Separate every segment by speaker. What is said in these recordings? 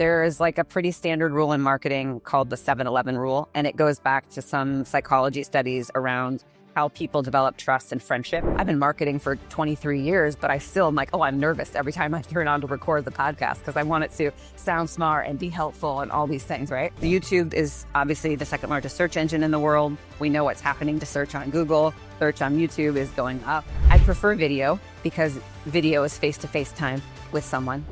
Speaker 1: There is like a pretty standard rule in marketing called the 7-11 rule, and it goes back to some psychology studies around how people develop trust and friendship. I've been marketing for 23 years, but I still am like, oh, I'm nervous every time I turn on to record the podcast because I want it to sound smart and be helpful and all these things, right? YouTube is obviously the second largest search engine in the world. We know what's happening to search on Google. Search on YouTube is going up. I prefer video because video is face-to-face time with someone.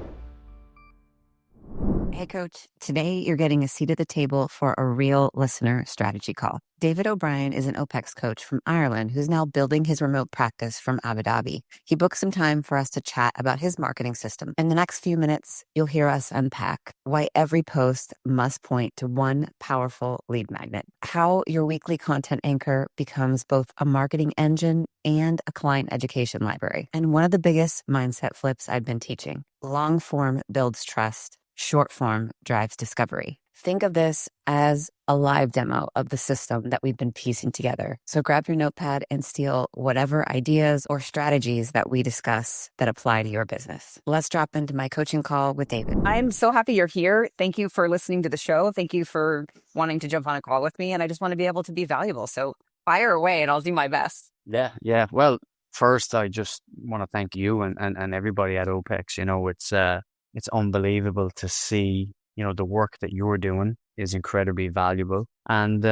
Speaker 1: Hey, Coach. Today, you're getting a seat at the table for a real listener strategy call. David O'Brien is an OPEX coach from Ireland who's now building his remote practice from Abu Dhabi. He booked some time for us to chat about his marketing system. In the next few minutes, you'll hear us unpack why every post must point to one powerful lead magnet, how your weekly content anchor becomes both a marketing engine and a client education library, and one of the biggest mindset flips I've been teaching. Long form builds trust. Short form drives discovery. Think of this as a live demo of the system that we've been piecing together. So grab your notepad and steal whatever ideas or strategies that we discuss that apply to your business. Let's drop into my coaching call with David. I'm so happy you're here. Thank you for listening to the show. Thank you for wanting to jump on a call with me. And I just want to be able to be valuable. So fire away and I'll do my best.
Speaker 2: Yeah. Well, first, I just want to thank you and everybody at OPEX. You know, it's unbelievable to see, you know, the work that you're doing is incredibly valuable. And,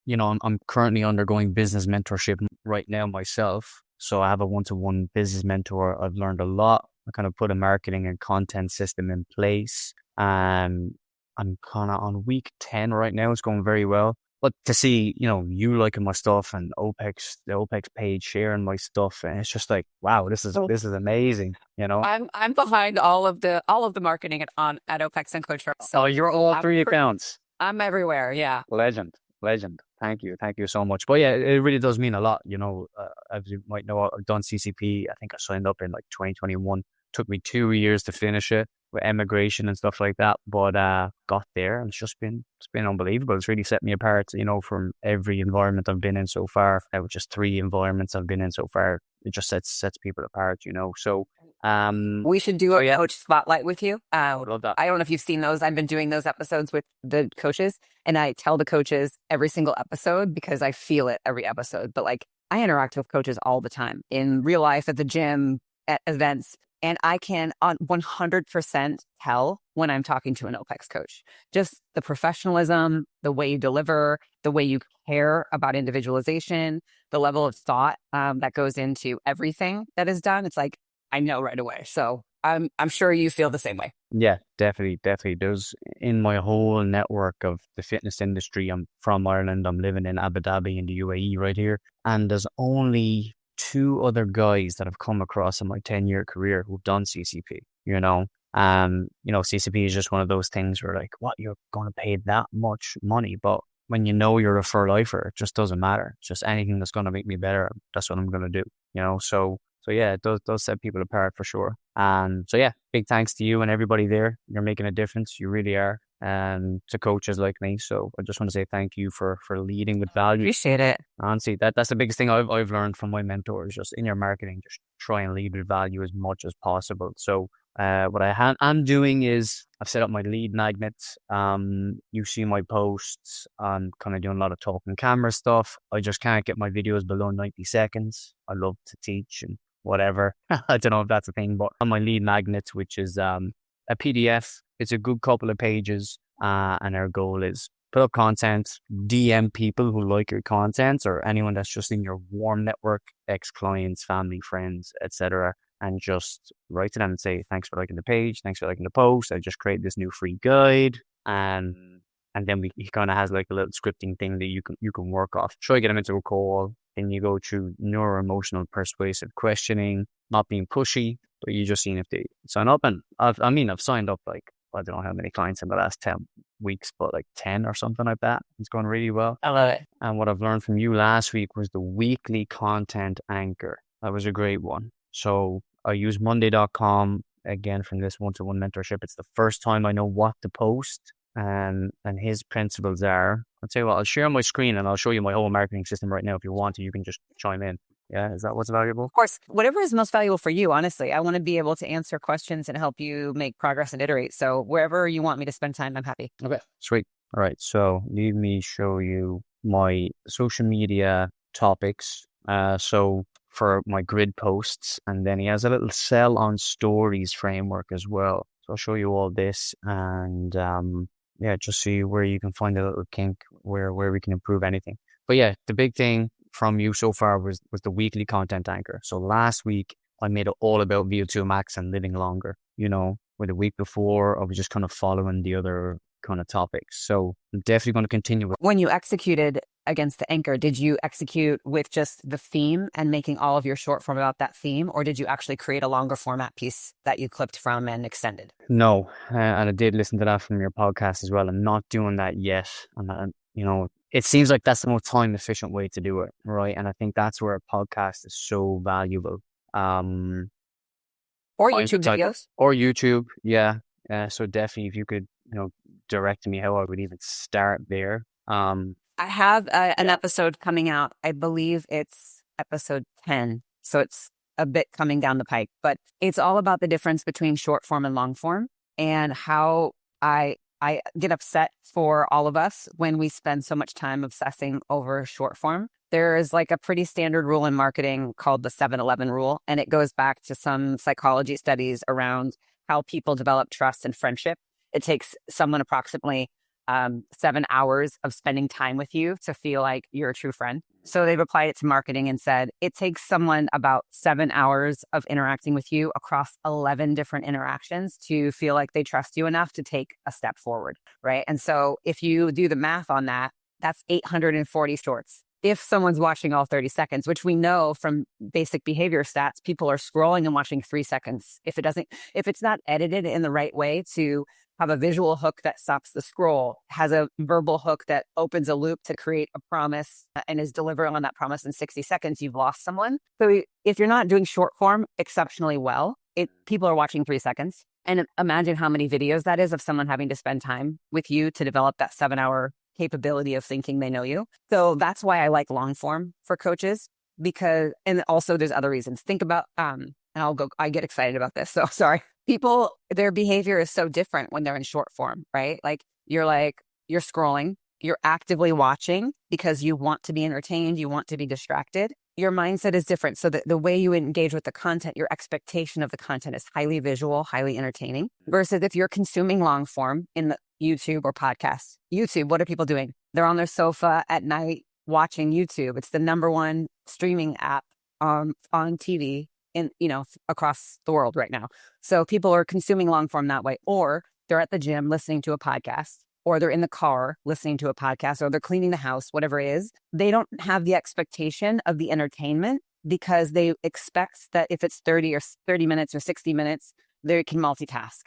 Speaker 2: you know, I'm currently undergoing business mentorship right now myself. So I have a one-to-one business mentor. I've learned a lot. I kind of put a marketing and content system in place. I'm kind of on week 10 right now. It's going very well. But to see, you know, you liking my stuff and the OPEX page sharing my stuff, and it's just like, wow, this is amazing. You know,
Speaker 1: I'm behind all of the marketing at OPEX and Coach.
Speaker 2: So you're all three accounts.
Speaker 1: I'm everywhere. Yeah.
Speaker 2: Legend. Thank you so much. But yeah, it really does mean a lot. You know, as you might know, I've done CCP. I think I signed up in like 2021. Took me 2 years to finish it with emigration and stuff like that, but got there, and it's been unbelievable. It's really set me apart, you know, from every environment I've been in so far. With just 3 environments I've been in so far, it just sets people apart, you know. So
Speaker 1: we should do a coach spotlight with you.
Speaker 2: I love that.
Speaker 1: I don't know if you've seen those. I've been doing those episodes with the coaches, and I tell the coaches every single episode because I feel it every episode. But like, I interact with coaches all the time in real life, at the gym, at events. And I can 100% tell when I'm talking to an OPEX coach. Just the professionalism, the way you deliver, the way you care about individualization, the level of thought that goes into everything that is done. It's like, I know right away. So I'm sure you feel the same way.
Speaker 2: Yeah, definitely. There's in my whole network of the fitness industry. I'm from Ireland. I'm living in Abu Dhabi in the UAE right here. And there's only 2 other guys that I've come across in my 10-year career who've done CCP, you know. You know, CCP is just one of those things where like, what, you're going to pay that much money? But when you know you're a for lifer, it just doesn't matter. It's just anything that's going to make me better. That's what I'm going to do, you know. So yeah, it does set people apart for sure. So yeah, big thanks to you and everybody there. You're making a difference. You really are. And to coaches like me. So I just want to say thank you for leading with value.
Speaker 1: Appreciate it.
Speaker 2: Honestly, that's the biggest thing I've learned from my mentors. Just in your marketing, just try and lead with value as much as possible. So what I'm doing is I've set up my lead magnets. You see my posts. I'm kind of doing a lot of talking camera stuff. I just can't get my videos below 90 seconds. I love to teach and whatever. I don't know if that's a thing, but on my lead magnets, which is a PDF. It's a good couple of pages, and our goal is put up content, DM people who like your content, or anyone that's just in your warm network, ex-clients, family, friends, etc., and just write to them and say, thanks for liking the page, thanks for liking the post, I just created this new free guide, and then he kind of has like a little scripting thing that you can work off. Try to get them into a call, and you go through neuro-emotional persuasive questioning, not being pushy, but you just seeing if they sign up. And I've signed up like, I don't know how many clients in the last 10 weeks, but like 10 or something like that. It's going really well.
Speaker 1: I love it.
Speaker 2: And what I've learned from you last week was the weekly content anchor. That was a great one. So I use Monday.com again from this one-to-one mentorship. It's the first time I know what to post. And his principles are, I'll tell you what, I'll share my screen and I'll show you my whole marketing system right now. If you want to, you can just chime in. Yeah, is that what's valuable?
Speaker 1: Of course, whatever is most valuable for you, honestly. I want to be able to answer questions and help you make progress and iterate. So wherever you want me to spend time, I'm happy.
Speaker 2: Okay, sweet. All right, so let me show you my social media topics. So for my grid posts, and then he has a little sell on stories framework as well. So I'll show you all this, and yeah, just see where you can find a little kink where we can improve anything. But yeah, the big thing from you so far was the weekly content anchor. So last week I made it all about VO2 max and living longer. You know, where the week before I was just kind of following the other kind of topics. So I'm definitely going to continue with.
Speaker 1: When you executed against the anchor, did you execute with just the theme and making all of your short form about that theme, or did you actually create a longer format piece that you clipped from and extended?
Speaker 2: No, and I did listen to that from your podcast as well. I'm not doing that yet, and you know, it seems like that's the most time efficient way to do it, right? And I think that's where a podcast is so valuable.
Speaker 1: Or YouTube videos.
Speaker 2: Or YouTube, yeah. So definitely, if you could, you know, direct me how I would even start there.
Speaker 1: I have an episode coming out. I believe it's episode 10. So it's a bit coming down the pike, but it's all about the difference between short form and long form and how I get upset for all of us when we spend so much time obsessing over short form. There is like a pretty standard rule in marketing called the 7-11 rule, and it goes back to some psychology studies around how people develop trust and friendship. It takes someone approximately 7 hours of spending time with you to feel like you're a true friend. So they've applied it to marketing and said it takes someone about 7 hours of interacting with you across 11 different interactions to feel like they trust you enough to take a step forward, right? And so if you do the math on that, that's 840 shorts. If someone's watching all 30 seconds, which we know from basic behavior stats, people are scrolling and watching 3 seconds. If it's not edited in the right way to have a visual hook that stops the scroll, has a verbal hook that opens a loop to create a promise and is delivering on that promise in 60 seconds, you've lost someone. So if you're not doing short form exceptionally well, people are watching 3 seconds. And imagine how many videos that is of someone having to spend time with you to develop that 7-hour capability of thinking they know you. So that's why I like long form for coaches, because, and also there's other reasons. Think about, and I get excited about this. So sorry. People, their behavior is so different when they're in short form, right? You're scrolling, you're actively watching because you want to be entertained, you want to be distracted. Your mindset is different. So the way you engage with the content, your expectation of the content is highly visual, highly entertaining, versus if you're consuming long form in the YouTube or podcasts. YouTube, what are people doing? They're on their sofa at night watching YouTube. It's the number one streaming app on TV across the world right now. So people are consuming long form that way, or they're at the gym listening to a podcast, or they're in the car listening to a podcast, or they're cleaning the house, whatever it is. They don't have the expectation of the entertainment because they expect that if it's 30 minutes or 60 minutes, they can multitask.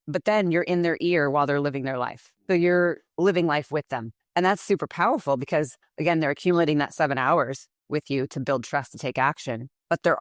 Speaker 1: But then you're in their ear while they're living their life. So you're living life with them. And that's super powerful because, again, they're accumulating that 7 hours with you to build trust, to take action. But you're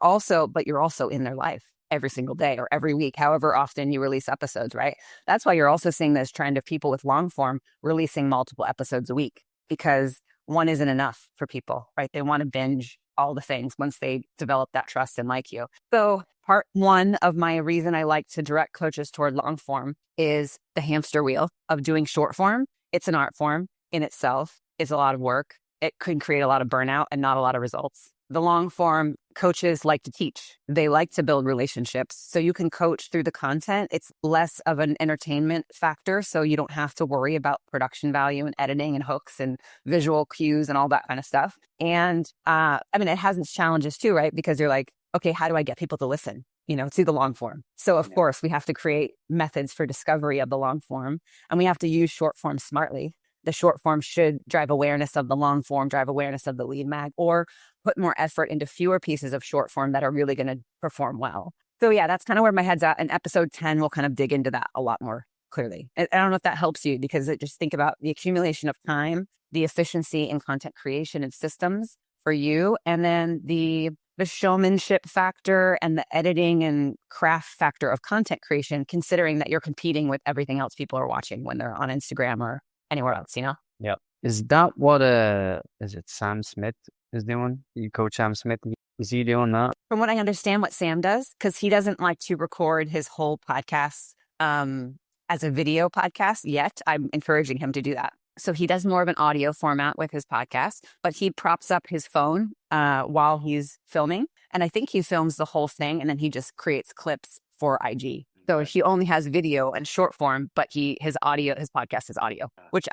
Speaker 1: also in their life every single day or every week, however often you release episodes, right? That's why you're also seeing this trend of people with long form releasing multiple episodes a week, because one isn't enough for people, right? They want to binge all the things once they develop that trust and like you. So part one of my reason I like to direct coaches toward long form is the hamster wheel of doing short form. It's an art form in itself. It's a lot of work. It could create a lot of burnout and not a lot of results. The long form coaches like to teach. They like to build relationships. So you can coach through the content. It's less of an entertainment factor. So you don't have to worry about production value and editing and hooks and visual cues and all that kind of stuff. And it has its challenges too, right? Because you're like, okay, how do I get people to listen, to the long form? So of course we have to create methods for discovery of the long form, and we have to use short form smartly. The short form should drive awareness of the long form, drive awareness of the lead mag, or put more effort into fewer pieces of short form that are really going to perform well. So yeah, that's kind of where my head's at. And episode 10 will kind of dig into that a lot more clearly. I don't know if that helps you, because just think about the accumulation of time, the efficiency in content creation and systems for you, and then the showmanship factor and the editing and craft factor of content creation, considering that you're competing with everything else people are watching when they're on Instagram or anywhere else,
Speaker 2: Yeah. Is that what is it Sam Smith is doing. You coach Sam Smith, is he doing that?
Speaker 1: From what I understand, what Sam does, because he doesn't like to record his whole podcast as a video podcast yet. I'm encouraging him to do that. So he does more of an audio format with his podcast, but he props up his phone while he's filming. And I think he films the whole thing and then he just creates clips for IG. So he only has video and short form, but his podcast is audio, which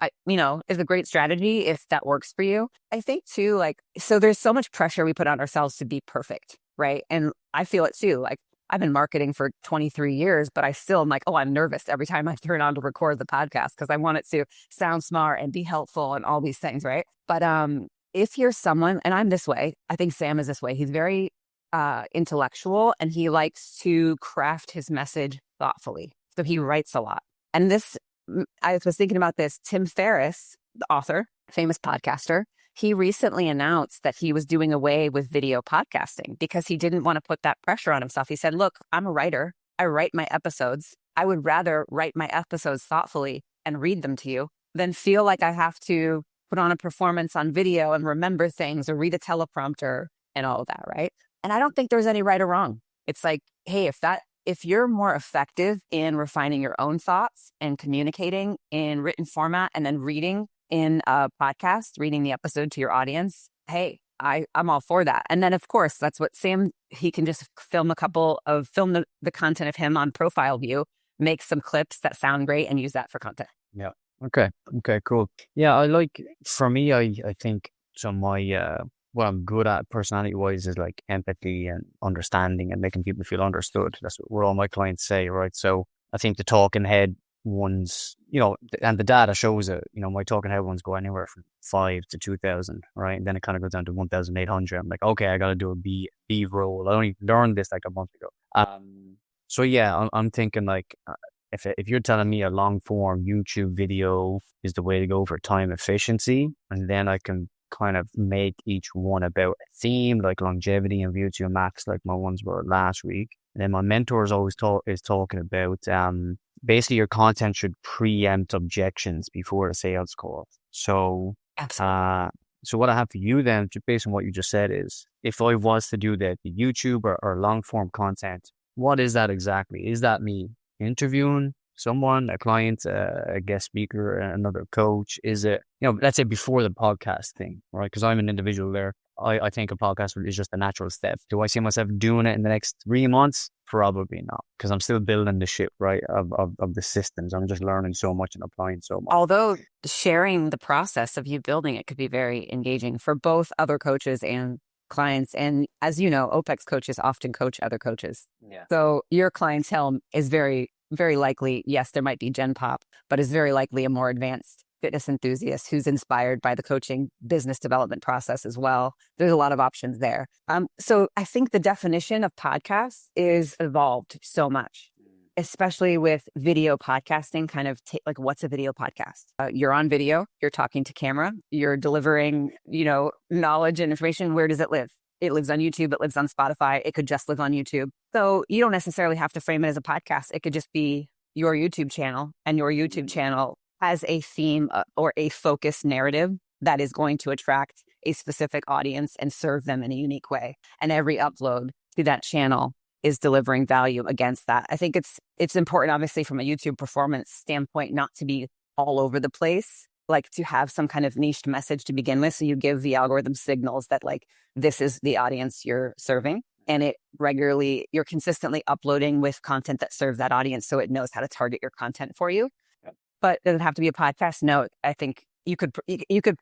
Speaker 1: is a great strategy if that works for you. I think too, so there's so much pressure we put on ourselves to be perfect, right? And I feel it too. Like I've been marketing for 23 years, but I still am like, oh, I'm nervous every time I turn on to record the podcast because I want it to sound smart and be helpful and all these things, right? But if you're someone, and I'm this way, I think Sam is this way. He's very intellectual and he likes to craft his message thoughtfully. So he writes a lot. And I was thinking about this. Tim Ferriss, the author, famous podcaster, he recently announced that he was doing away with video podcasting because he didn't want to put that pressure on himself. He said, look, I'm a writer. I write my episodes. I would rather write my episodes thoughtfully and read them to you than feel like I have to put on a performance on video and remember things or read a teleprompter and all of that, right? And I don't think there's any right or wrong. It's like, hey, if you're more effective in refining your own thoughts and communicating in written format and then reading in a podcast, reading the episode to your audience, hey, I'm all for that. And then, of course, that's what Sam, he can just film the content of him on profile view, make some clips that sound great and use that for content.
Speaker 2: Yeah. Okay, cool. Yeah, for me, I think some of my, what I'm good at personality-wise is like empathy and understanding and making people feel understood. That's what all my clients say, right? So I think the talking head ones, and the data shows it, my talking head ones go anywhere from 5 to 2,000, right? And then it kind of goes down to 1,800. I'm like, okay, I got to do a B roll. I only learned this like a month ago. So yeah, I'm thinking like, if you're telling me a long form YouTube video is the way to go for time efficiency, and then I can kind of make each one about a theme like longevity and VO2 max, like my ones were last week. And then my mentor is always talking about basically your content should preempt objections before a sales call. So
Speaker 1: absolutely.
Speaker 2: So what I have for you then, based on what you just said, is if I was to do the YouTube or long form content, what is that exactly? Is that me interviewing someone, a client, a guest speaker, another coach? Is it, let's say before the podcast thing, right? Because I'm an individual there. I think a podcast is just a natural step. Do I see myself doing it in the next 3 months? Probably not, because I'm still building the ship, right, of the systems. I'm just learning so much and applying so much.
Speaker 1: Although sharing the process of you building it could be very engaging for both other coaches and clients. And as you know, OPEX coaches often coach other coaches.
Speaker 2: Yeah.
Speaker 1: So your clientele is very, very likely, yes, there might be Gen Pop, but is very likely a more advanced fitness enthusiast who's inspired by the coaching business development process as well. There's a lot of options there. So I think the definition of podcasts is evolved so much, especially with video podcasting, kind of like what's a video podcast? You're on video, you're talking to camera, you're delivering, knowledge and information. Where does it live? It lives on YouTube. It lives on Spotify. It could just live on YouTube. So you don't necessarily have to frame it as a podcast. It could just be your YouTube channel, and your YouTube channel has a theme or a focused narrative that is going to attract a specific audience and serve them in a unique way. And every upload to that channel is delivering value against that. I think it's important, obviously, from a YouTube performance standpoint, not to be all over the place, like to have some kind of niched message to begin with. So you give the algorithm signals that like, this is the audience you're serving. And you're consistently uploading with content that serves that audience. So it knows how to target your content for you. But does it have to be a podcast? No, I think you could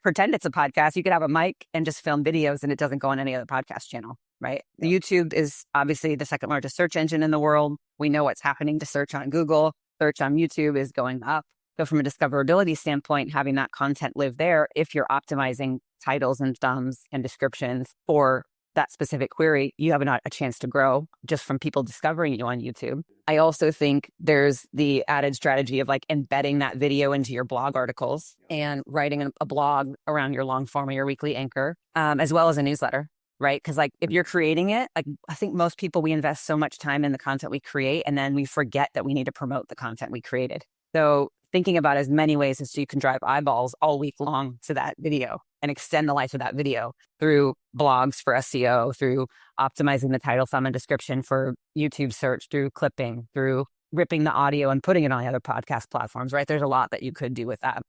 Speaker 1: pretend it's a podcast. You could have a mic and just film videos and it doesn't go on any other podcast channel, right? Yeah. The YouTube is obviously the second largest search engine in the world. We know what's happening to search on Google. Search on YouTube is going up. So from a discoverability standpoint, having that content live there, if you're optimizing titles and thumbs and descriptions for that specific query, you have a chance to grow just from people discovering you on YouTube. I also think there's the added strategy of like embedding that video into your blog articles and writing a blog around your long form or your weekly anchor, as well as a newsletter, right? Because like if you're creating it, like I think most people, we invest so much time in the content we create and then we forget that we need to promote the content we created. So thinking about as many ways as you can drive eyeballs all week long to that video and extend the life of that video through blogs for SEO, through optimizing the title, thumb, and description for YouTube search, through clipping, through ripping the audio and putting it on the other podcast platforms, right? There's a lot that you could do with that.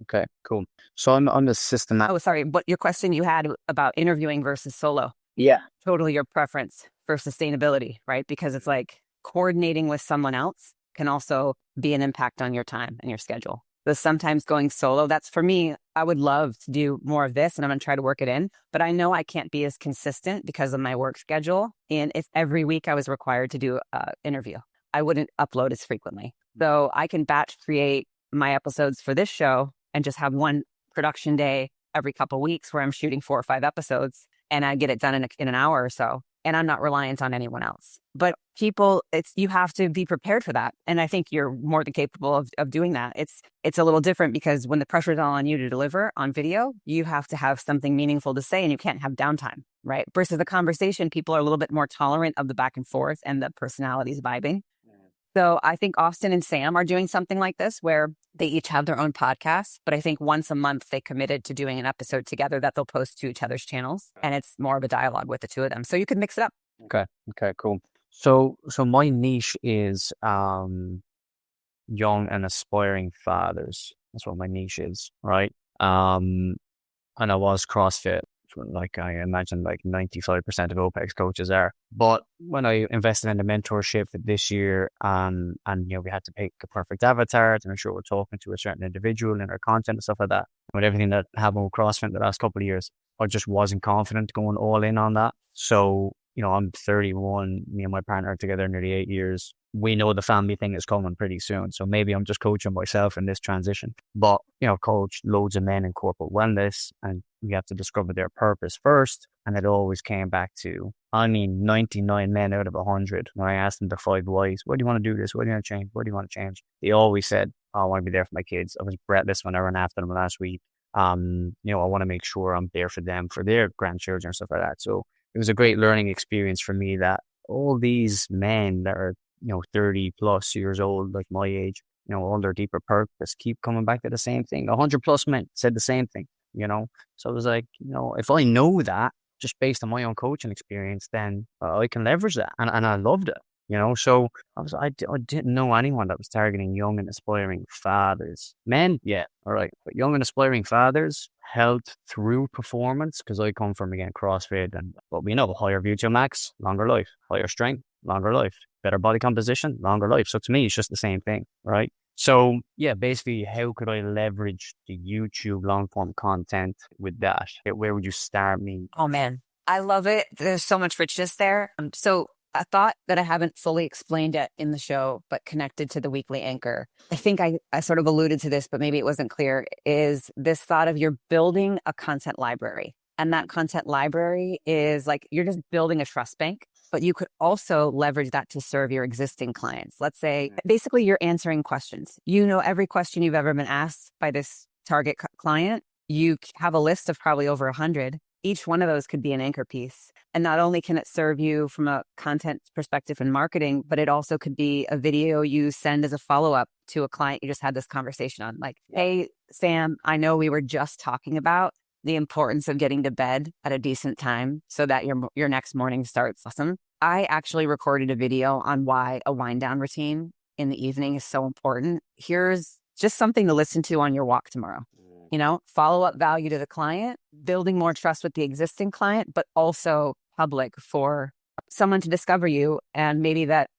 Speaker 2: Okay, cool. So on the system.
Speaker 1: Oh, sorry. But your question you had about interviewing versus solo.
Speaker 2: Yeah.
Speaker 1: Totally your preference for sustainability, right? Because it's like coordinating with someone else can also be an impact on your time and your schedule. So sometimes going solo, that's for me, I would love to do more of this and I'm going to try to work it in, but I know I can't be as consistent because of my work schedule. And if every week I was required to do an interview, I wouldn't upload as frequently. So I can batch create my episodes for this show and just have one production day every couple of weeks where I'm shooting 4 or 5 episodes and I get it done in an hour or so. And I'm not reliant on anyone else. But people, you have to be prepared for that. And I think you're more than capable of doing that. It's a little different because when the pressure is all on you to deliver on video, you have to have something meaningful to say and you can't have downtime, right? Versus the conversation, people are a little bit more tolerant of the back and forth and the personalities vibing. So I think Austin and Sam are doing something like this where they each have their own podcasts, but I think once a month they committed to doing an episode together that they'll post to each other's channels. And it's more of a dialogue with the two of them. So you could mix it up.
Speaker 2: Okay, cool. So my niche is young and aspiring fathers. That's what my niche is, right? And I was CrossFit. Like I imagine like 95% of OPEX coaches are. But when I invested in the mentorship this year, and we had to pick a perfect avatar to make sure we're talking to a certain individual in our content and stuff like that. With everything that happened with CrossFit the last couple of years, I just wasn't confident going all in on that. So, I'm 31, me and my partner are together nearly 8 years. We know the family thing is coming pretty soon. So maybe I'm just coaching myself in this transition. But, coach loads of men in corporate wellness and we have to discover their purpose first. And it always came back to, 99 men out of 100. When I asked them the 5 whys, what do you want to do this? What do you want to change? What do you want to change? They always said, I want to be there for my kids. I was breathless when I ran after them last week. I want to make sure I'm there for them, for their grandchildren and stuff like that. So it was a great learning experience for me that all these men that are 30 plus years old, like my age, all their deeper purpose keep coming back to the same thing. 100 plus men said the same thing, So I was like, if I know that just based on my own coaching experience, then I can leverage that. And I loved it, So I didn't know anyone that was targeting young and aspiring fathers. Men, yeah, all right. But young and aspiring fathers, health through performance, because I come from, again, CrossFit and what we know, higher VO2 max, longer life, higher strength, longer life, better body composition, longer life. So to me, it's just the same thing, right? So yeah, basically, how could I leverage the YouTube long form content with that? Where would you start me?
Speaker 1: Oh man, I love it. There's so much richness there. So a thought that I haven't fully explained it in the show, but connected to the weekly anchor. I think I sort of alluded to this, but maybe it wasn't clear, is this thought of you're building a content library. And that content library is like, you're just building a trust bank, but you could also leverage that to serve your existing clients. Let's say, basically you're answering questions. Every question you've ever been asked by this target client, you have a list of probably over 100. Each one of those could be an anchor piece. And not only can it serve you from a content perspective and marketing, but it also could be a video you send as a follow-up to a client you just had this conversation on. Like, hey, Sam, I know we were just talking about the importance of getting to bed at a decent time so that your next morning starts awesome. I actually recorded a video on why a wind down routine in the evening is so important. Here's just something to listen to on your walk tomorrow. Follow up value to the client, building more trust with the existing client, but also public for someone to discover you. And maybe that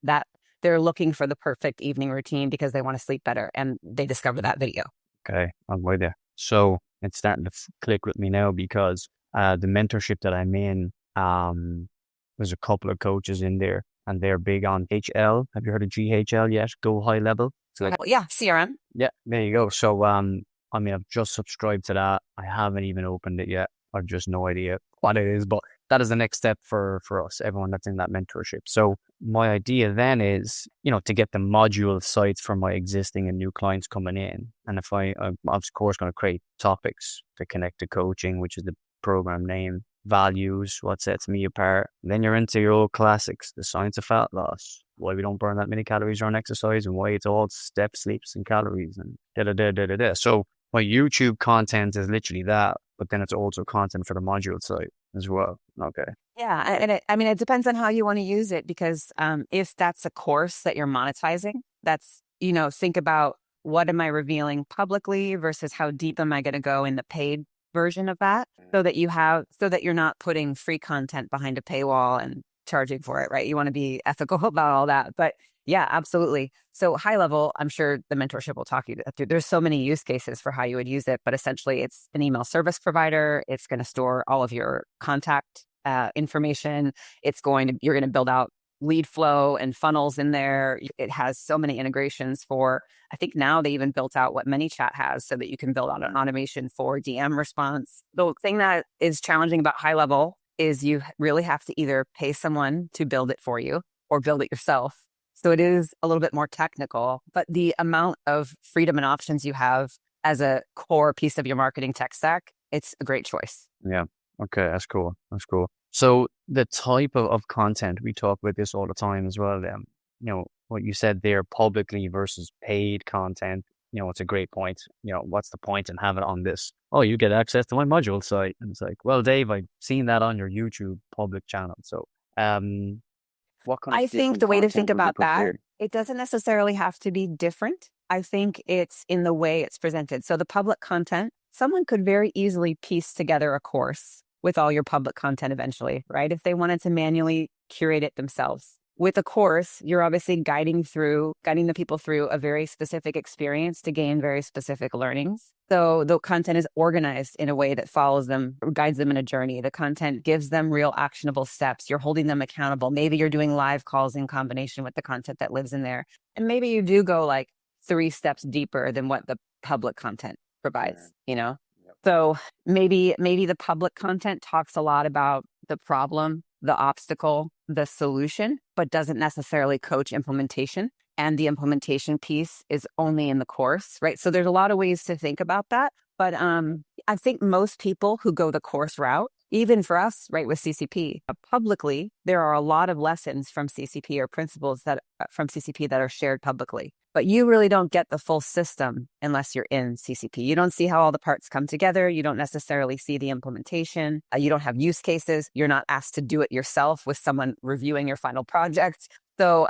Speaker 1: they're looking for the perfect evening routine because they want to sleep better and they discover that video.
Speaker 2: Okay, I'm with you. So it's starting to click with me now because the mentorship that I'm in, there's a couple of coaches in there and they're big on HL. Have you heard of GHL yet? GoHighLevel. So
Speaker 1: yeah, CRM.
Speaker 2: Yeah, there you go. So I've just subscribed to that. I haven't even opened it yet. I've just no idea what it is, but that is the next step for us, everyone that's in that mentorship. So my idea then is, to get the module sites for my existing and new clients coming in. And if I'm of course going to create topics to connect to coaching, which is the program name, values, what sets me apart. Then you're into your old classics, the science of fat loss, why we don't burn that many calories on exercise, and why it's all steps, sleeps, and calories, and da-da-da-da-da-da. So my YouTube content is literally that, but then it's also content for the module site as well. Okay.
Speaker 1: Yeah. And it depends on how you want to use it, because if that's a course that you're monetizing, that's, think about, what am I revealing publicly versus how deep am I going to go in the paid version of that, so that you're not putting free content behind a paywall and charging for it, right? You want to be ethical about all that. But yeah, absolutely. So high level, I'm sure the mentorship will talk you through. There's so many use cases for how you would use it, but essentially it's an email service provider. It's going to store all of your contact information. You're going to build out lead flow and funnels in there. It has so many integrations for, I think now they even built out what ManyChat has, so that you can build out an automation for DM response. The thing that is challenging about high level is you really have to either pay someone to build it for you or build it yourself. So it is a little bit more technical, but the amount of freedom and options you have as a core piece of your marketing tech stack, it's a great choice.
Speaker 2: Yeah. Okay. That's cool. That's cool. So the type of content, we talk about this all the time as well. What you said there, publicly versus paid content, it's a great point. What's the point in having it on this? Oh, you get access to my module site. And it's like, well, Dave, I've seen that on your YouTube public channel. So, what kind of
Speaker 1: I think the way to think about that, it doesn't necessarily have to be different. I think it's in the way it's presented. So the public content, someone could very easily piece together a course with all your public content eventually, right? If they wanted to manually curate it themselves. With a course, you're obviously guiding the people through a very specific experience to gain very specific learnings. So the content is organized in a way that follows them, guides them in a journey. The content gives them real actionable steps. You're holding them accountable. Maybe you're doing live calls in combination with the content that lives in there. And maybe you do go like 3 steps deeper than what the public content provides, So maybe the public content talks a lot about the problem, the obstacle, the solution, but doesn't necessarily coach implementation. And the implementation piece is only in the course, right? So there's a lot of ways to think about that. But I think most people who go the course route, even for us, right, with CCP, publicly, there are a lot of lessons from CCP or principles from CCP that are shared publicly. But you really don't get the full system unless you're in CCP. You don't see how all the parts come together. You don't necessarily see the implementation. You don't have use cases. You're not asked to do it yourself with someone reviewing your final project. So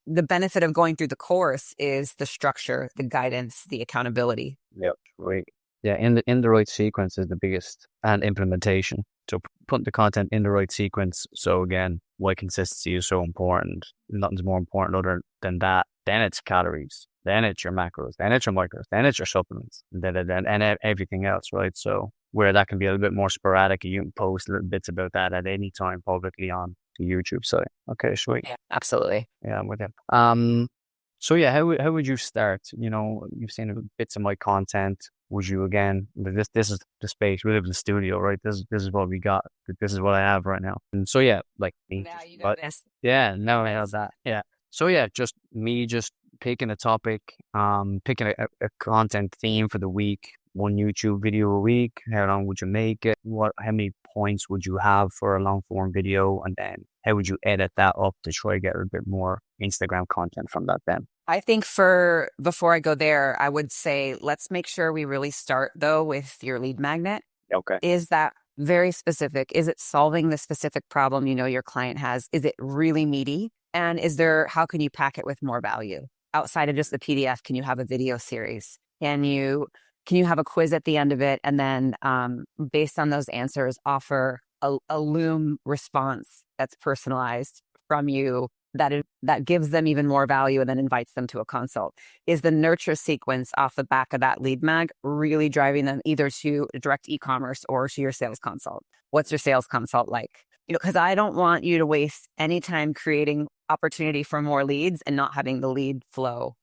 Speaker 1: the benefit of going through the course is the structure, the guidance, the accountability.
Speaker 2: Yep. Right. Yeah. In the right sequence is the biggest, and implementation. So putting the content in the right sequence. So again, why consistency is so important. Nothing's more important other than that. Then it's calories. Then it's your macros. Then it's your micros. Then it's your supplements. And everything else, right? So where that can be a little bit more sporadic, you can post little bits about that at any time publicly on the YouTube site. Okay, sweet.
Speaker 1: Yeah, absolutely.
Speaker 2: Yeah, I'm with him. So yeah, how would you start? You've seen bits of my content. Would you, again, this is the space, we live in the studio, right? This is what we got. This is what I have right now. And so yeah, like me.
Speaker 1: Now you got this.
Speaker 2: Yeah, now I have that. Yeah. So yeah, just picking a topic, picking a content theme for the week, 1 YouTube video a week. How long would you make it? How many points would you have for a long form video? And then how would you edit that up to try to get a bit more Instagram content from that then?
Speaker 1: I think before I go there, I would say, let's make sure we really start though with your lead magnet.
Speaker 2: Okay.
Speaker 1: Is that very specific? Is it solving the specific problem your client has? Is it really meaty? And how can you pack it with more value? Outside of just the PDF, can you have a video series? Can you have a quiz at the end of it? And then based on those answers, offer a Loom response that's personalized from you that gives them even more value and then invites them to a consult? Is the nurture sequence off the back of that lead mag really driving them either to direct e-commerce or to your sales consult? What's your sales consult like? Because I don't want you to waste any time creating opportunity for more leads and not having the lead flow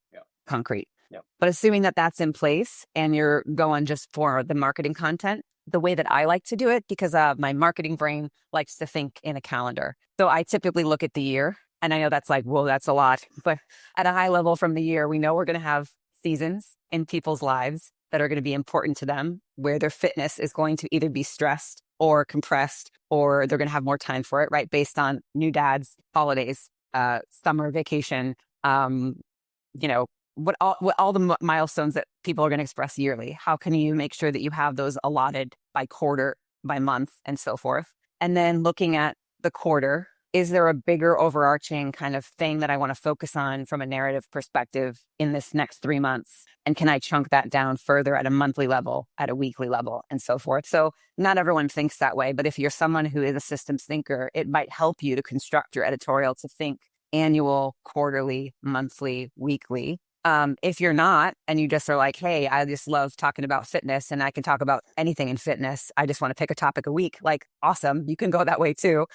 Speaker 1: concrete.
Speaker 2: Yeah.
Speaker 1: But assuming that that's in place and you're going just for the marketing content, the way that I like to do it, because my marketing brain likes to think in a calendar. So I typically look at the year, and I know that's like, whoa, that's a lot. But at a high level from the year, we know we're going to have seasons in people's lives that are going to be important to them, where their fitness is going to either be stressed or compressed, or they're going to have more time for it, right? Based on new dads, holidays, summer vacation, what all the milestones that people are going to express yearly. How can you make sure that you have those allotted by quarter, by month, and so forth. And then looking at the quarter, is there a bigger overarching kind of thing that I want to focus on from a narrative perspective in this next 3 months? And can I chunk that down further at a monthly level, at a weekly level, and so forth? So not everyone thinks that way, but if you're someone who is a systems thinker, it might help you to construct your editorial to think annual, quarterly, monthly, weekly. If you're not, and you just are like, hey, I just love talking about fitness and I can talk about anything in fitness. I just want to pick a topic a week. Like, awesome. You can go that way too.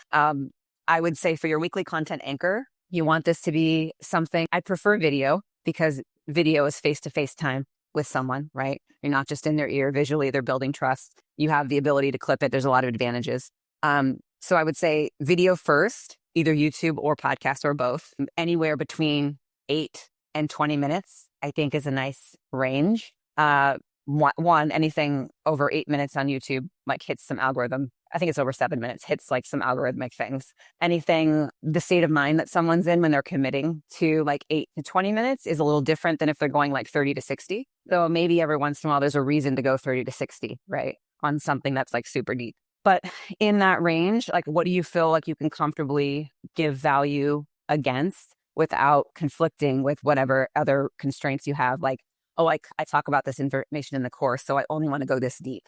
Speaker 1: I would say for your weekly content anchor, you want this to be something. I prefer video because video is face-to-face time with someone, right? You're not just in their ear visually, they're building trust. You have the ability to clip it. There's a lot of advantages. So I would say video first, either YouTube or podcast or both, anywhere between 8 and 20 minutes, I think is a nice range. Anything over 8 minutes on YouTube, like hits some algorithm. I think it's over 7 minutes, hits like some algorithmic things. Anything, the state of mind that someone's in when they're committing to like 8 to 20 minutes is a little different than if they're going like 30 to 60. So maybe every once in a while, there's a reason to go 30 to 60, right? On something that's like super deep. But in that range, like what do you feel like you can comfortably give value against without conflicting with whatever other constraints you have? Like, oh, I talk about this information in the course, so I only want to go this deep.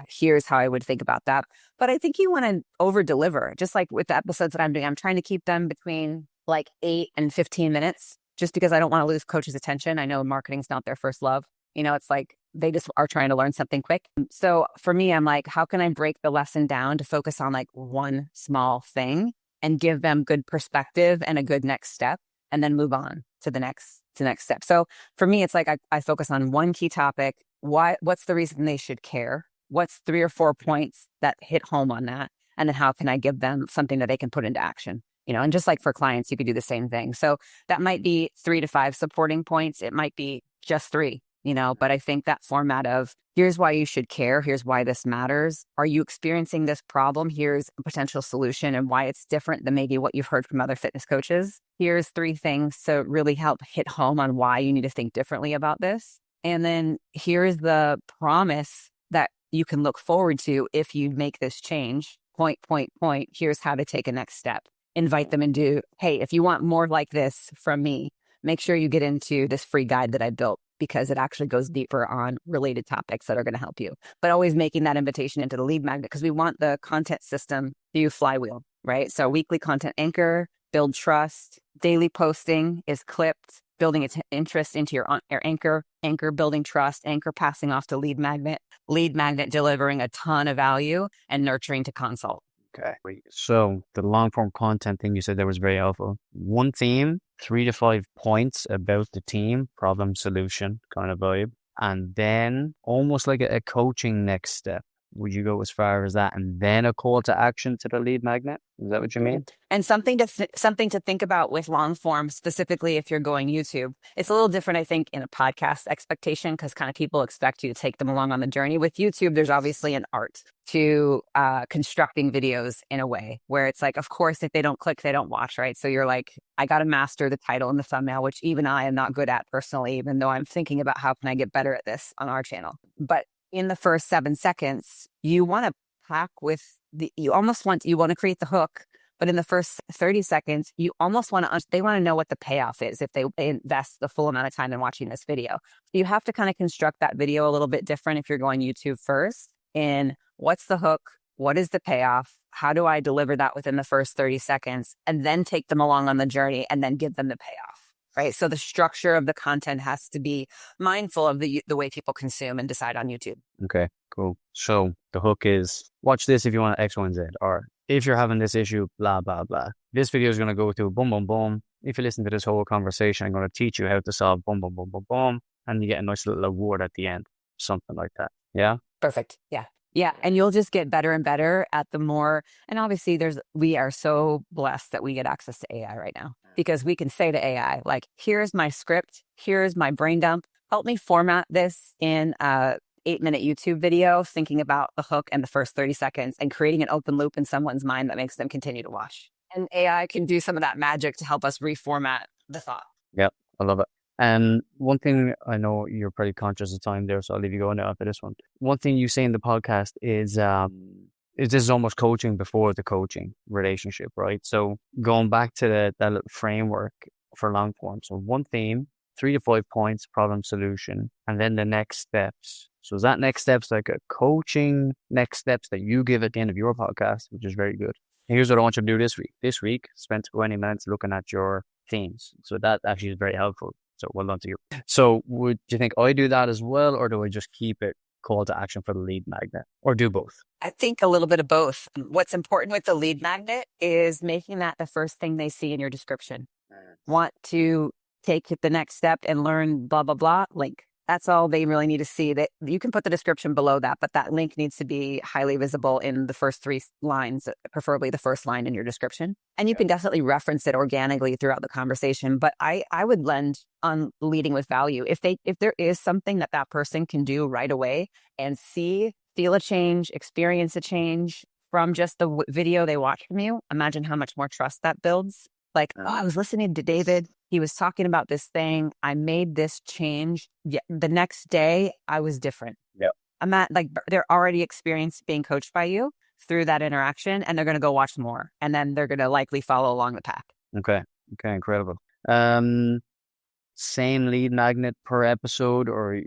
Speaker 1: Here's how I would think about that. But I think you want to over deliver, just like with the episodes that I'm doing. I'm trying to keep them between like 8 and 15 minutes just because I don't want to lose coaches' attention. I know marketing's not their first love. It's like they just are trying to learn something quick. So for me, I'm like, how can I break the lesson down to focus on like one small thing and give them good perspective and a good next step and then move on to the next step. So for me, it's like I focus on one key topic. What's the reason they should care? What's 3 or 4 points that hit home on that? And then how can I give them something that they can put into action? And just like for clients, you could do the same thing. So that might be 3 to 5 supporting points. It might be just 3, but I think that format of here's why you should care. Here's why this matters. Are you experiencing this problem? Here's a potential solution and why it's different than maybe what you've heard from other fitness coaches. Here's 3 things to really help hit home on why you need to think differently about this. And then here's the promise that you can look forward to if you make this change. Point. Here's how to take a next step. Invite them into, hey, if you want more like this from me, make sure you get into this free guide that I built because it actually goes deeper on related topics that are going to help you. But always making that invitation into the lead magnet because we want the content system to do flywheel, right? So weekly content anchor, build trust, daily posting is clipped, building its interest into your anchor building trust, anchor passing off to lead magnet delivering a ton of value and nurturing to consult.
Speaker 2: Okay. Great. So the long form content thing you said there was very helpful. One theme, 3 to 5 points about the team, problem solution kind of vibe. And then almost like a coaching next step. Would you go as far as that? And then a call to action to the lead magnet? Is that what you mean?
Speaker 1: And something to think about with long form, specifically if you're going YouTube. It's a little different, I think, in a podcast expectation because kind of people expect you to take them along on the journey. With YouTube, there's obviously an art to constructing videos in a way where it's like, of course, if they don't click, they don't watch, right? So you're like, I got to master the title and the thumbnail, which even I am not good at personally, even though I'm thinking about how can I get better at this on our channel. But in the first 7 seconds, you want to pack with you want to create the hook, but in the first 30 seconds, you almost they want to know what the payoff is if they invest the full amount of time in watching this video. You have to kind of construct that video a little bit different if you're going YouTube first in what's the hook, what is the payoff, how do I deliver that within the first 30 seconds, and then take them along on the journey and then give them the payoff. Right. So the structure of the content has to be mindful of the way people consume and decide on YouTube.
Speaker 2: Okay, cool. So the hook is watch this if you want X, Y, and Z, or if you're having this issue, blah, blah, blah. This video is going to go through boom, boom, boom. If you listen to this whole conversation, I'm going to teach you how to solve boom, boom, boom, boom, boom. And you get a nice little award at the end, something like that. Yeah.
Speaker 1: Perfect. Yeah. Yeah. And you'll just get better and better at the more. And obviously we are so blessed that we get access to AI right now because we can say to AI, like, here's my script. Here's my brain dump. Help me format this in a 8-minute YouTube video, thinking about the hook and the first 30 seconds and creating an open loop in someone's mind that makes them continue to watch. And AI can do some of that magic to help us reformat the thought.
Speaker 2: Yep. I love it. And one thing, I know you're pretty conscious of time there, so I'll leave you go now after this one. One thing you say in the podcast is this is almost coaching before the coaching relationship, right? So going back to that little framework for long form. So one theme, 3 to 5 points, problem solution, and then the next steps. So is that next steps like a coaching next steps that you give at the end of your podcast, which is very good. And here's what I want you to do this week. This week, spend 20 minutes looking at your themes. So that actually is very helpful. So well done to you. So do you think I do that as well, or do I just keep it call to action for the lead magnet, or do both?
Speaker 1: I think a little bit of both. What's important with the lead magnet is making that the first thing they see in your description. Want to take the next step and learn blah, blah, blah, link. That's all they really need to see. That you can put the description below that, but that link needs to be highly visible in the first 3 lines, preferably the first line in your description. And you can definitely reference it organically throughout the conversation. But I would lend on leading with value. If there is something that person can do right away and feel a change, experience a change from just the video they watch from you, imagine how much more trust that builds. Like, oh, I was listening to David. He was talking about this thing. I made this change. Yeah, the next day, I was different.
Speaker 2: Yep.
Speaker 1: I'm at they're already experienced being coached by you through that interaction, and they're going to go watch more, and then they're going to likely follow along the path.
Speaker 2: Okay, incredible. Same lead magnet per episode, or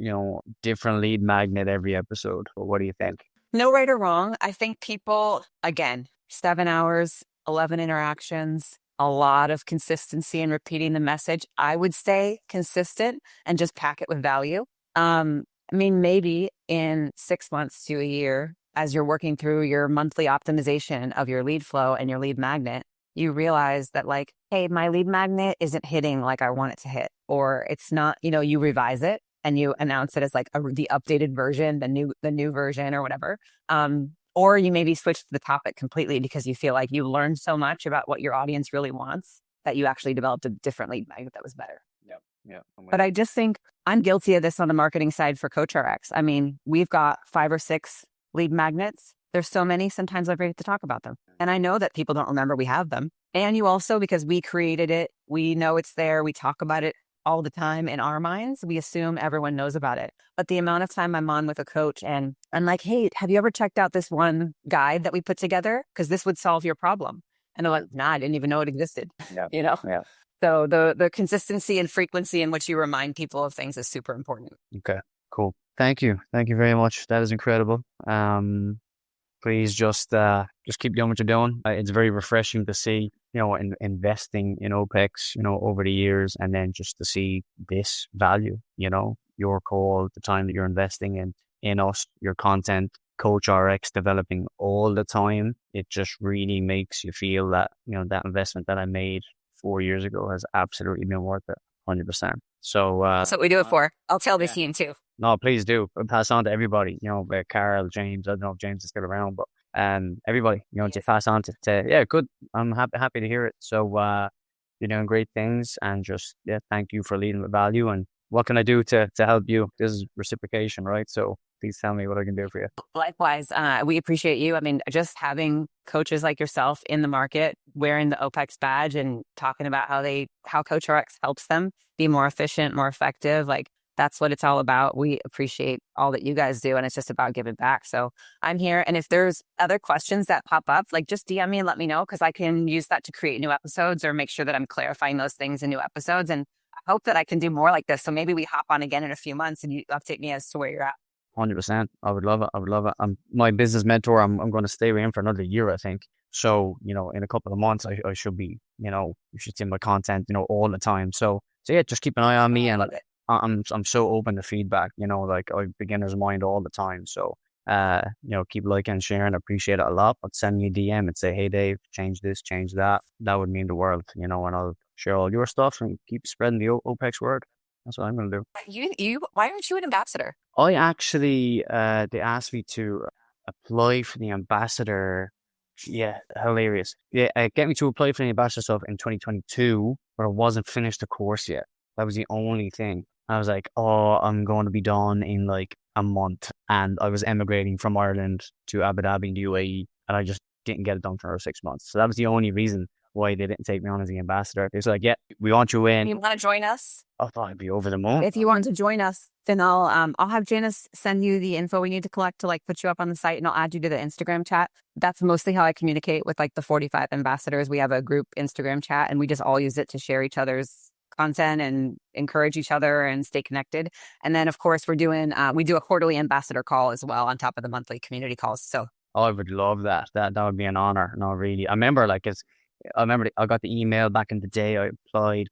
Speaker 2: different lead magnet every episode? Or what do you think?
Speaker 1: No right or wrong. I think people, again, 7 hours, 11 interactions, a lot of consistency in repeating the message. I would say consistent and just pack it with value. Maybe in 6 months to a year, as you're working through your monthly optimization of your lead flow and your lead magnet, you realize that hey, my lead magnet isn't hitting like I want it to hit, or it's not, you revise it and you announce it as the updated version, the new version or whatever. Or you maybe switch to the topic completely because you feel like you learned so much about what your audience really wants that you actually developed a different lead magnet that was better.
Speaker 2: Yeah.
Speaker 1: But I just think I'm guilty of this on the marketing side for CoachRx. We've got 5 or 6 lead magnets. There's so many, sometimes I forget to talk about them. And I know that people don't remember we have them. And you also, because we created it, we know it's there, we talk about it all the time in our minds, we assume everyone knows about it. But the amount of time I'm on with a coach and I'm like, hey, have you ever checked out this one guide that we put together? Because this would solve your problem. And they're like, nah, I didn't even know it existed.
Speaker 2: Yeah. Yeah.
Speaker 1: So the consistency and frequency in which you remind people of things is super important.
Speaker 2: Okay, cool. Thank you very much. That is incredible. Please just keep doing what you're doing. It's very refreshing to see, investing in OPEX, over the years, and then just to see this value, your call, the time that you're investing in us, your content, Coach RX developing all the time. It just really makes you feel that, that investment that I made 4 years ago has absolutely been worth it, 100%. So
Speaker 1: that's what we do it for. I'll tell the team too.
Speaker 2: No, please do. Pass on to everybody, Carl, James. I don't know if James is still around, but everybody, to pass on to yeah, good. I'm happy to hear it. So you're doing great things, and just thank you for leading with value. And what can I do to help you? This is reciprocation, right? So please tell me what I can do for you.
Speaker 1: Likewise, we appreciate you. Just having coaches like yourself in the market, wearing the OPEX badge and talking about how CoachRx helps them be more efficient, more effective. That's what it's all about. We appreciate all that you guys do, and it's just about giving back. So I'm here. And if there's other questions that pop up, just DM me and let me know, because I can use that to create new episodes or make sure that I'm clarifying those things in new episodes. And I hope that I can do more like this. So maybe we hop on again in a few months and you update me as to where you're at.
Speaker 2: 100%. I would love it. I'm my business mentor. I'm going to stay with him for another year, I think. So, in a couple of months, I should be, you should see my content, all the time. So yeah, just keep an eye on me. And I'm so open to feedback, I have beginner's mind all the time. So, keep liking and sharing. I appreciate it a lot. But send me a DM and say, hey, Dave, change this, change that. That would mean the world, and I'll share all your stuff and keep spreading the OPEX word. That's what I'm going to do.
Speaker 1: Why aren't you an ambassador?
Speaker 2: I actually, they asked me to apply for the ambassador. Yeah, hilarious. Yeah, get me to apply for the ambassador stuff in 2022, but I wasn't finished the course yet. That was the only thing. I was like, oh, I'm going to be done in a month. And I was emigrating from Ireland to Abu Dhabi in the UAE, and I just didn't get it done for 6 months. So that was the only reason why they didn't take me on as the ambassador. It's like, yeah, we want you in.
Speaker 1: You want to join us?
Speaker 2: I thought I'd be over the moon.
Speaker 1: If you want to join us, then I'll have Janice send you the info we need to collect to like put you up on the site, and I'll add you to the Instagram chat. That's mostly how I communicate with like the 45 ambassadors. We have a group Instagram chat, and we just all use it to share each other's content and encourage each other and stay connected. And then of course we do a quarterly ambassador call as well on top of the monthly community calls. So
Speaker 2: I would love that. That would be an honor. No, really. I remember I got the email back in the day. I applied,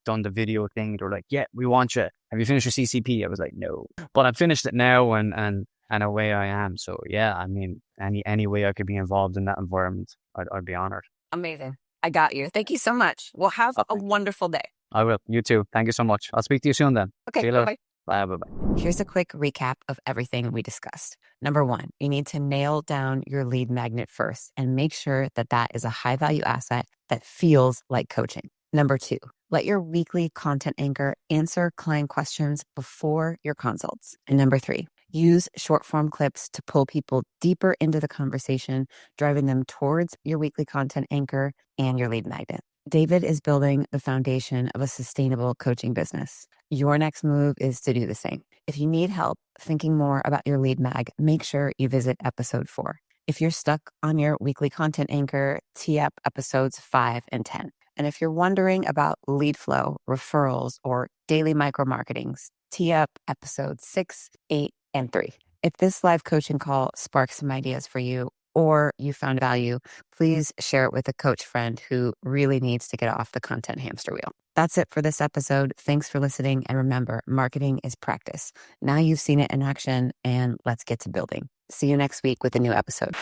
Speaker 2: done the video thing. They were like, yeah, we want you. Have you finished your CCP? I was like, no, but I've finished it now, and away I am. So yeah, I mean, any way I could be involved in that environment, I'd be honored.
Speaker 1: Amazing. I got you. Thank you so much. Well, have a wonderful day.
Speaker 2: I will. You too. Thank you so much. I'll speak to you soon then.
Speaker 1: Okay.
Speaker 2: See you later.
Speaker 1: Bye.
Speaker 2: Bye.
Speaker 1: Here's a quick recap of everything we discussed. Number 1, you need to nail down your lead magnet first and make sure that that is a high value asset that feels like coaching. Number 2, let your weekly content anchor answer client questions before your consults. And number 3, use short form clips to pull people deeper into the conversation, driving them towards your weekly content anchor and your lead magnet. David is building the foundation of a sustainable coaching business. Your next move is to do the same. If you need help thinking more about your lead mag, make sure you visit episode 4. If you're stuck on your weekly content anchor, tee up episodes 5 and 10. And if you're wondering about lead flow, referrals, or daily micro marketings, tee up episodes 6, 8, and 3. If this live coaching call sparks some ideas for you, or you found value, please share it with a coach friend who really needs to get off the content hamster wheel. That's it for this episode. Thanks for listening. And remember, marketing is practice. Now you've seen it in action, and let's get to building. See you next week with a new episode.